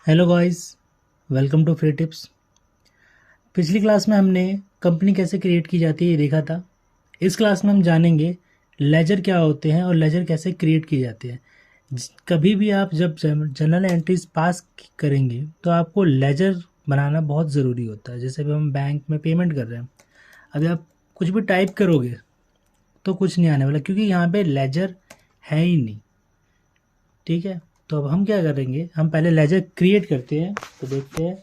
Hello guys, welcome to free tips. पिछली class में हमने कंपनी कैसे क्रिएट की जाती है ये देखा था। इस क्लास में हम जानेंगे लेजर क्या होते हैं और लेजर कैसे क्रिएट किए जाते हैं। कभी भी आप जब जनरल एंट्रीज पास करेंगे तो आपको लेजर बनाना बहुत ज़रूरी होता है। जैसे अभी हम बैंक में पेमेंट कर रहे हैं, अभी आप कुछ भी टाइप करोगे तो कुछ नहीं आने वाला, क्योंकि यहाँ पे लेजर है ही नहीं। ठीक है, तो अब हम क्या करेंगे, हम पहले लेजर क्रिएट करते हैं। तो देखते हैं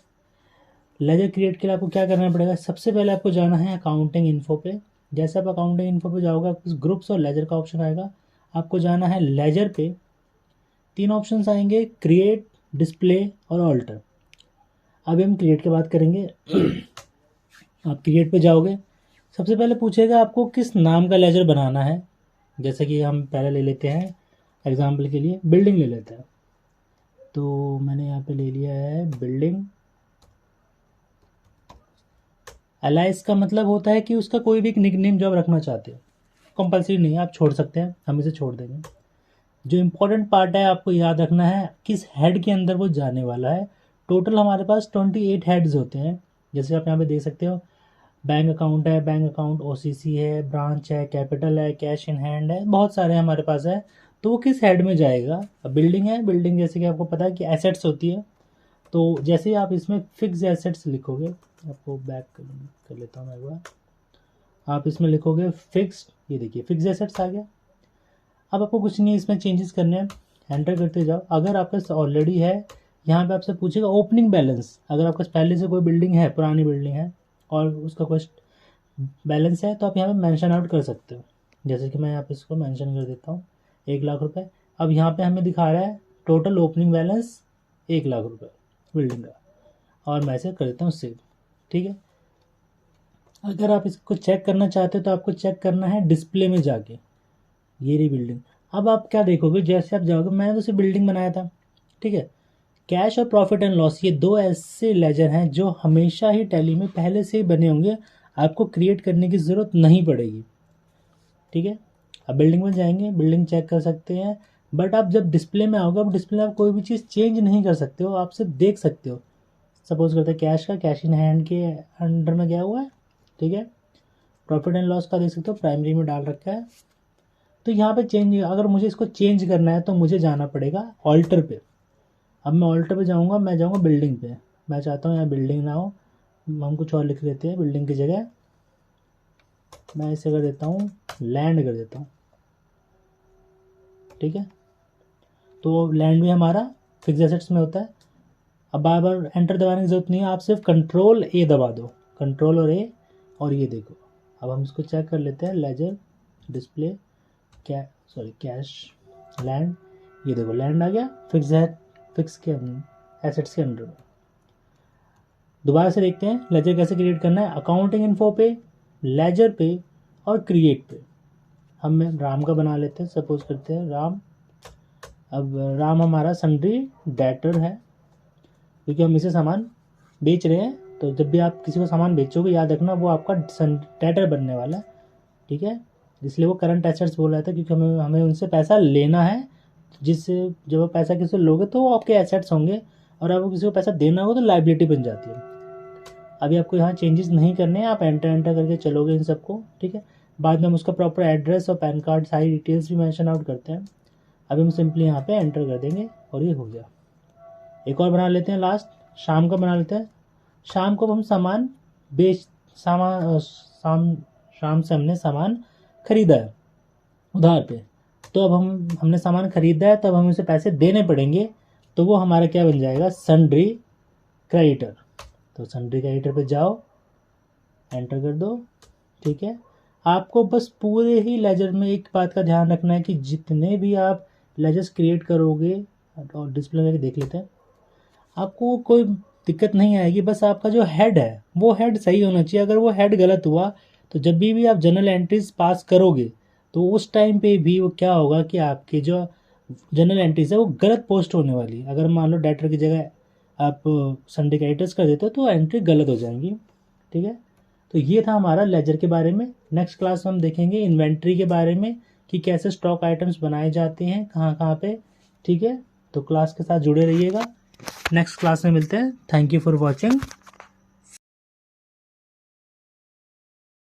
लेजर क्रिएट के लिए आपको क्या करना पड़ेगा। सबसे पहले आपको जाना है अकाउंटिंग इन्फो पे। जैसे आप अकाउंटिंग इन्फो पे जाओगे, आपको ग्रुप्स और लेजर का ऑप्शन आएगा। आपको जाना है लेजर पे। तीन ऑप्शंस आएंगे, क्रिएट, डिस्प्ले और ऑल्टर। अभी हम क्रिएट की बात करेंगे। आप क्रिएट पे जाओगे, सबसे पहले पूछेगा आपको किस नाम का लेजर बनाना है। जैसे कि हम पहले ले लेते हैं एग्जाम्पल के लिए बिल्डिंग ले लेते हैं। तो मैंने यहाँ पे ले लिया है बिल्डिंग। अलाइस का मतलब होता है कि उसका कोई भी एक निक नेम जो आप रखना चाहते हो। कंपलसरी नहीं है, आप छोड़ सकते हैं, हम इसे छोड़ देंगे। जो इम्पोर्टेंट पार्ट है आपको याद रखना है किस हेड के अंदर वो जाने वाला है। टोटल हमारे पास 28 हेड्स होते हैं। जैसे आप यहाँ पे देख सकते हो, बैंक अकाउंट है, बैंक अकाउंट ओसीसी है, ब्रांच है, कैपिटल है, कैश इन हैंड है, बहुत सारे हमारे पास है। तो वो किस हेड में जाएगा। अब बिल्डिंग है, बिल्डिंग जैसे कि आपको पता है कि एसेट्स होती है। तो जैसे ही आप इसमें फिक्स एसेट्स लिखोगे, आपको बैक कर लेता हूँ मैं एक बार। आप इसमें लिखोगे फिक्स्ड, ये देखिए फिक्स एसेट्स आ गया। अब आपको कुछ नहीं इसमें चेंजेस करने हैं, एंटर करते जाओ। अगर आपके पास ऑलरेडी है, यहाँ पे आपसे पूछेगा ओपनिंग बैलेंस। अगर आपके पास पहले से कोई बिल्डिंग है, पुरानी बिल्डिंग है और उसका कुछ बैलेंस है, तो आप यहाँ पे मेंशन आउट कर सकते हो। जैसे कि मैं यहाँ पे इसको मेंशन कर देता हूँ, 1 लाख रुपए। अब यहाँ पे हमें दिखा रहा है टोटल ओपनिंग बैलेंस 1 लाख रुपए बिल्डिंग का, और मैं इसे कर देता हूँ सेव। ठीक है, अगर आप इसको चेक करना चाहते हो तो आपको चेक करना है डिस्प्ले में जाके, ये रही बिल्डिंग। अब आप क्या देखोगे, जैसे आप जाओगे, मैंने तो सिर्फ बिल्डिंग बनाया था। ठीक है, कैश और प्रॉफिट एंड लॉस, ये दो ऐसे लेजर हैं जो हमेशा ही टैली में पहले से ही बने होंगे, आपको क्रिएट करने की ज़रूरत नहीं पड़ेगी। ठीक है, अब बिल्डिंग में जाएंगे, बिल्डिंग चेक कर सकते हैं। बट आप जब डिस्प्ले में आओगे, आप डिस्प्ले में आप कोई भी चीज़ चेंज नहीं कर सकते हो, आप सिर्फ देख सकते हो। सपोज करते हैं कैश का, कैश इन हैंड के अंडर में गया हुआ है। ठीक है, प्रॉफिट एंड लॉस का देख सकते हो, प्राइमरी में डाल रखा है। तो यहाँ पे चेंज, अगर मुझे इसको चेंज करना है तो मुझे जाना पड़ेगा ऑल्टर पे। अब मैं ऑल्टर पे जाऊँगा, मैं जाऊँगा बिल्डिंग पे। मैं चाहता हूँ यहाँ बिल्डिंग ना हो, हम कुछ और लिख देते हैं बिल्डिंग की जगह। मैं इसे कर देता हूँ लैंड कर देता हूँ। ठीक है, तो लैंड भी हमारा फिक्स एसेट्स में होता है। अब बार बार एंटर दबाने की जरूरत नहीं है, आप सिर्फ कंट्रोल ए दबा दो, कंट्रोल और ए, और ये देखो। अब हम इसको चेक कर लेते हैं, लेजर, डिस्प्ले, कैश, लैंड। ये देखो लैंड आ गया फिक्स है, फिक्स के एसेट्स के अंडर में। दोबारा से देखते हैं लेजर कैसे क्रिएट करना है। अकाउंटिंग इन्फो पे, लेजर पे और क्रिएट पे हम राम का बना लेते हैं। सपोज करते हैं राम। अब राम हमारा सन्ड्री डेटर है, क्योंकि हम इसे सामान बेच रहे हैं। तो जब भी आप किसी को सामान बेचोगे, याद रखना वो आपका डेटर बनने वाला है। ठीक है, इसलिए वो करंट एसेट्स बोल रहा था, क्योंकि हमें हमें उनसे पैसा लेना है। जिससे जब आप पैसा किसी से लोगे तो वो आपके एसेट्स होंगे, और आपको किसी को पैसा देना हो तो लाइबिलिटी बन जाती है। अभी आपको यहाँ चेंजेस नहीं करने हैं, आप एंटर एंटर करके चलोगे इन सबको। ठीक है, बाद में हम उसका प्रॉपर एड्रेस और पैन कार्ड सारी डिटेल्स भी मेंशन आउट करते हैं। अभी हम सिंपली यहाँ पे एंटर कर देंगे और ये हो गया। एक और बना लेते हैं लास्ट, शाम का बना लेते हैं। शाम को हम सामान बेच सामान शाम से हमने सामान खरीदा है उधार पे। तो अब हमने सामान खरीदा है, तब हमें उसे पैसे देने पड़ेंगे। तो वो हमारा क्या बन जाएगा, सन्ड्री क्रेडिटर। तो सन्ड्री क्रेडिटर पे जाओ, एंटर कर दो। ठीक है, आपको बस पूरे ही लेजर में एक बात का ध्यान रखना है कि जितने भी आप लेजर्स क्रिएट करोगे, और डिस्प्ले में देख लेते हैं, आपको कोई दिक्कत नहीं आएगी। बस आपका जो हेड है वो हेड सही होना चाहिए। अगर वो हेड गलत हुआ तो जब भी आप जनरल एंट्रीज पास करोगे, तो उस टाइम पे भी वो क्या होगा कि आपके जो जनरल एंट्रीज है वो गलत पोस्ट होने वाली है। अगर मान लो डेटर की जगह आप संडे का एडिटर्स कर देते हो तो एंट्री गलत हो जाएंगी। ठीक है, तो ये था हमारा लेजर के बारे में। नेक्स्ट क्लास में हम देखेंगे इन्वेंट्री के बारे में, कि कैसे स्टॉक आइटम्स बनाए जाते हैं, कहाँ कहाँ पे। ठीक है, तो क्लास के साथ जुड़े रहिएगा। नेक्स्ट क्लास में मिलते हैं। Thank you for watching.